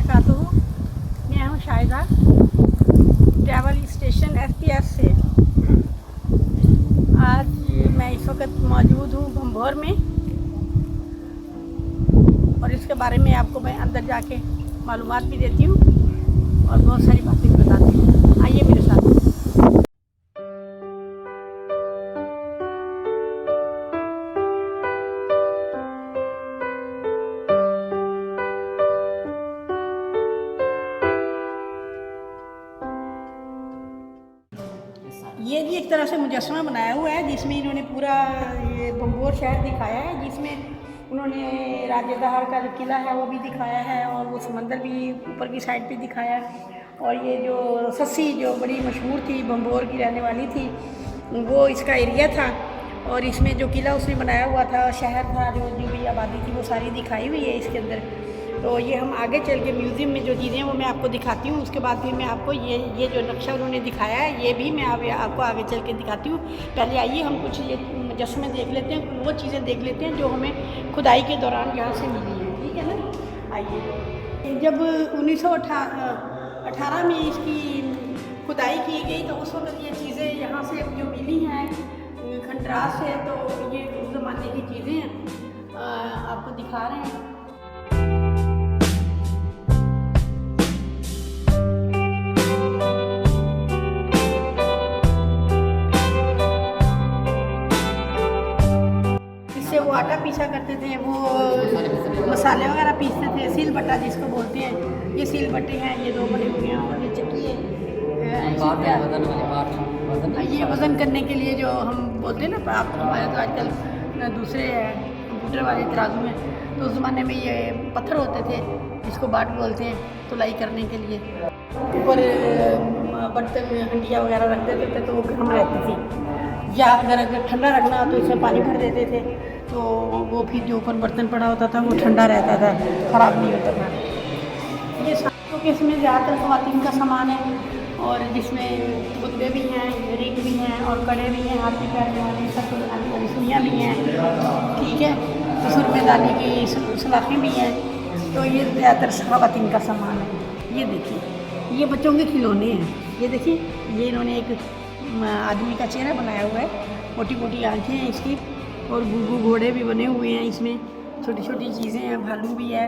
वबरकातुहू। मैं हूँ Shahida, travel station FPS से। आज मैं इस वक्त मौजूद हूँ भंभौर में और इसके बारे में आपको मैं अंदर जाके मालूमात भी देती हूँ और बहुत सारी बातें भी बताती हूँ। आइए मेरे साथ। ये भी एक तरह से मुजस्समा बनाया हुआ है जिसमें इन्होंने पूरा ये भंभौर शहर दिखाया है, जिसमें उन्होंने राजेदार का जो किला है वो भी दिखाया है और वो समंदर भी ऊपर की साइड पे दिखाया है। और ये जो सस्सी जो बड़ी मशहूर थी, भंभौर की रहने वाली थी, वो इसका एरिया था। और इसमें जो किला उसने बनाया हुआ था, शहर था, जो भी आबादी थी, वो सारी दिखाई हुई है इसके अंदर। तो ये हम आगे चल के म्यूज़ियम में जो चीज़ें हैं वो मैं आपको दिखाती हूँ। उसके बाद फिर मैं आपको ये जो नक्शा उन्होंने दिखाया है ये भी मैं आपको आगे चल के दिखाती हूँ। पहले आइए हम कुछ ये मुजस्समे देख लेते हैं, वो चीज़ें देख लेते हैं जो हमें खुदाई के दौरान यहाँ से मिली हैं। ठीक है ना। आइए, जब 1918 में इसकी खुदाई की गई तो उस वक्त ये चीज़ें यहाँ से जो मिली हैं खंडरास से, तो ये उस ज़माने की चीज़ें हैं, आपको दिखा रहे हैं। वो आटा पीसा करते थे, वो मसाले वगैरह पीसते थे, सील बट्टा जिसको बोलते हैं। ये सील बट्टे हैं, ये दो बने हुए हैं और ये चक्की है। ये वज़न करने के लिए जो हम बोलते हैं ना, आप हमारे तो आजकल दूसरे कंप्यूटर वाले तराजू में, तो उस ज़माने में ये पत्थर होते थे जिसको बाट बोलते हैं, तुलाई करने के लिए। ऊपर बर्तन हंडिया वगैरह रख देते थे तो वो गर्म रहती थी, या अगर ठंडा रखना तो इसमें पानी भर देते थे तो वो फिर जो ऊपर बर्तन पड़ा होता था वो ठंडा रहता था, ख़राब नहीं होता था। ये सातों के इसमें ज़्यादातर ख़वातीन का सामान है और जिसमें गुद्दे भी हैं, रिंग भी हैं और कड़े भी हैं, हाथ में पहनने वाली सब बनाने वाली सुइयाँ भी हैं। ठीक है, सुरमेदानी की सलाखें भी हैं। तो ये ज़्यादातर ख़वातीन का सामान है। ये देखिए, ये बच्चों के खिलौने हैं। ये देखिए, ये इन्होंने एक आदमी का चेहरा बनाया हुआ है, मोटी मोटी आँखें हैं इसकी और गुग्गू घोड़े भी बने हुए हैं इसमें, छोटी छोटी चीज़ें हैं, भालू भी है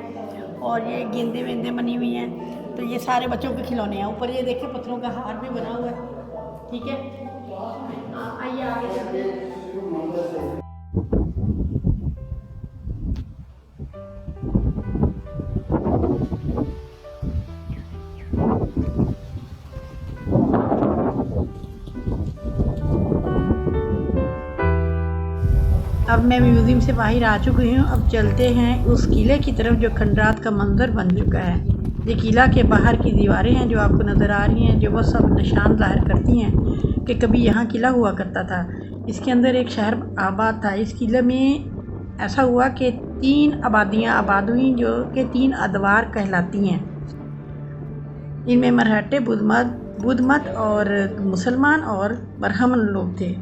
और ये गेंदे वेंदे बनी हुई हैं। तो ये सारे बच्चों के खिलौने हैं। ऊपर ये देखिए पत्थरों का हार भी बना हुआ है। ठीक है, आइए आगे चलते हैं। अब मैं म्यूज़ियम से बाहर आ चुकी हूँ। अब चलते हैं उस किले की तरफ जो खंडरात का मंजर बन चुका है। ये किला के बाहर की दीवारें हैं जो आपको नज़र आ रही हैं, जो वो सब निशान ज़ाहिर करती हैं कि कभी यहाँ किला हुआ करता था। इसके अंदर एक शहर आबाद था। इस किले में ऐसा हुआ कि 3 आबादियाँ आबाद हुई जो कि 3 अदवार कहलाती हैं। इनमें मरहटे, बुद्ध मत और मुसलमान और ब्राह्मण लोग थे।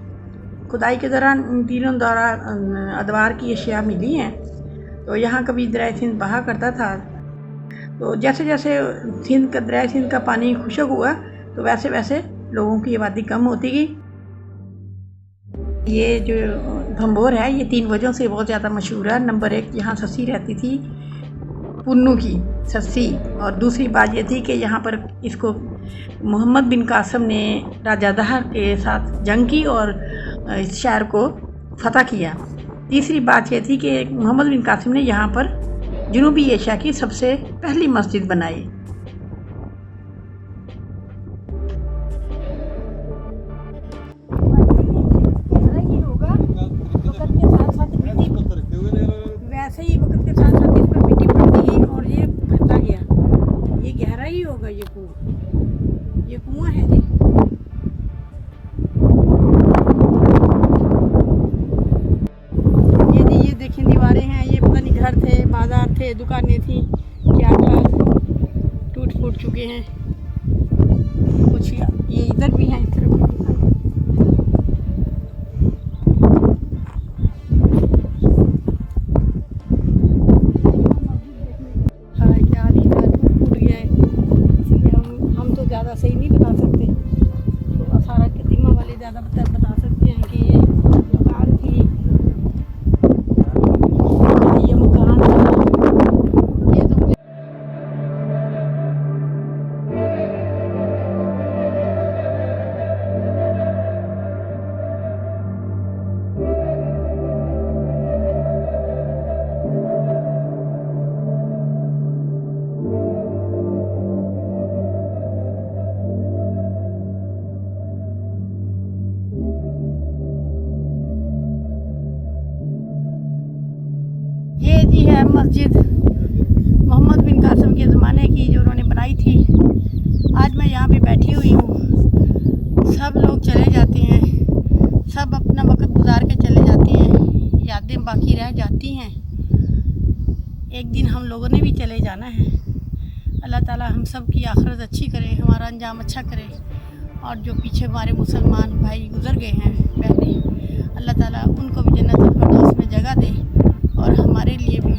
खुदाई के दौरान इन तीनों द्वारा अदवार की अशिया मिली हैं। तो यहाँ कभी दरिया सिंध बहा करता था, तो जैसे जैसे दरिया सिंध का पानी खुश्क हुआ तो वैसे वैसे लोगों की आबादी कम होती गई। ये जो भंभौर है ये 3 वजहों से बहुत ज़्यादा मशहूर है। नंबर 1, यहाँ सस्सी रहती थी, पुन्नू की सस्सी। और दूसरी बात ये थी कि यहाँ पर इसको मोहम्मद बिन कासिम ने राजा दहर के साथ जंग की और इस शहर को फतह किया। तीसरी बात यह थी कि मोहम्मद बिन कासिम ने यहाँ पर जनूबी एशिया की सबसे पहली मस्जिद बनाई। वैसे ही वक्त के साथ साथ इस पर मिट्टी पड़ती गई और ये फटता गया। ये गहरा ही होगा ये कुआं है जी। ये देखिए दीवारें हैं, ये पता नहीं घर थे, बाजार थे, दुकानें थी, क्या था, टूट फूट चुके हैं कुछ। ये इधर भी हैं, इस तरफ भी लोगों ने भी चले जाना है। अल्लाह ताला हम सब की आखिरत अच्छी करे, हमारा अंजाम अच्छा करे। और जो पीछे हमारे मुसलमान भाई गुज़र गए हैं, बहनें, अल्लाह ताला उनको भी जन्नतुल फिरदौस में जगह दे और हमारे लिए भी